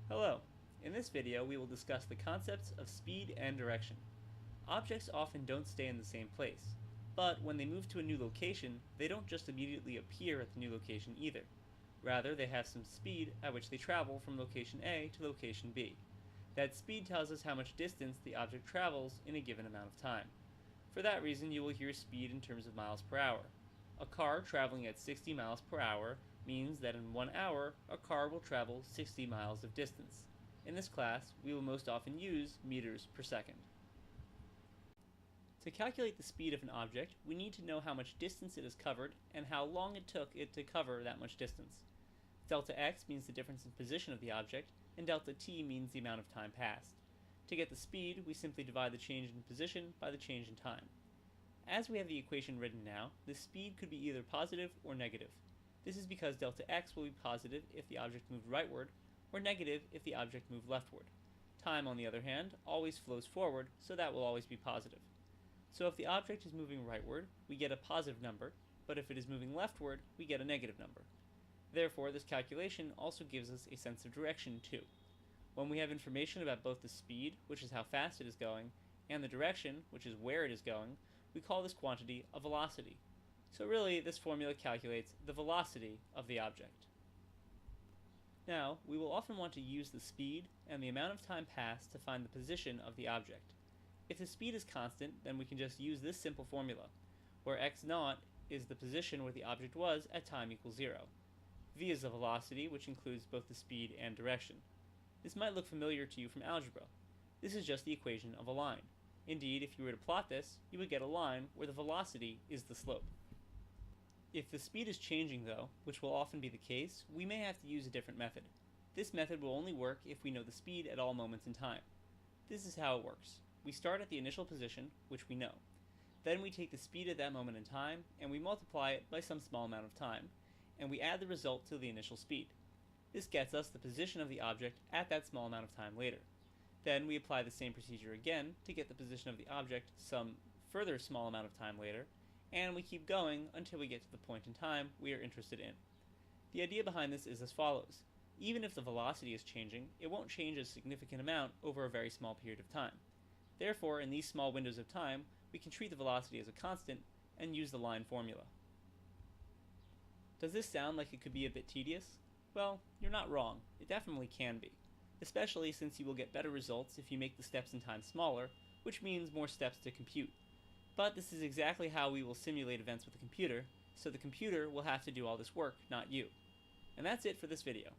Hello. In this video, we will discuss the concepts of speed and direction. Objects often don't stay in the same place, but when they move to a new location, they don't just immediately appear at the new location either. Rather, they have some speed at which they travel from location A to location B. That speed tells us how much distance the object travels in a given amount of time. For that reason, you will hear speed in terms of miles per hour. A car traveling at 60 miles per hour means that in 1 hour, a car will travel 60 miles of distance. In this class, we will most often use meters per second. To calculate the speed of an object, we need to know how much distance it has covered and how long it took it to cover that much distance. Delta x means the difference in position of the object, and delta t means the amount of time passed. To get the speed, we simply divide the change in position by the change in time. As we have the equation written now, the speed could be either positive or negative. This is because delta x will be positive if the object moved rightward, or negative if the object moved leftward. Time, on the other hand, always flows forward, so that will always be positive. So if the object is moving rightward, we get a positive number, but if it is moving leftward, we get a negative number. Therefore, this calculation also gives us a sense of direction too. When we have information about both the speed, which is how fast it is going, and the direction, which is where it is going, we call this quantity a velocity. So really, this formula calculates the velocity of the object. Now, we will often want to use the speed and the amount of time passed to find the position of the object. If the speed is constant, then we can just use this simple formula, where x0 is the position where the object was at time equals 0. V is the velocity, which includes both the speed and direction. This might look familiar to you from algebra. This is just the equation of a line. Indeed, if you were to plot this, you would get a line where the velocity is the slope. If the speed is changing though, which will often be the case, we may have to use a different method. This method will only work if we know the speed at all moments in time. This is how it works. We start at the initial position, which we know. Then we take the speed at that moment in time, and we multiply it by some small amount of time, and we add the result to the initial speed. This gets us the position of the object at that small amount of time later. Then we apply the same procedure again to get the position of the object some further small amount of time later, and we keep going until we get to the point in time we are interested in. The idea behind this is as follows. Even if the velocity is changing, it won't change a significant amount over a very small period of time. Therefore, in these small windows of time, we can treat the velocity as a constant and use the line formula. Does this sound like it could be a bit tedious? Well, you're not wrong. It definitely can be, especially since you will get better results if you make the steps in time smaller, which means more steps to compute. But this is exactly how we will simulate events with a computer, so the computer will have to do all this work, not you. And that's it for this video.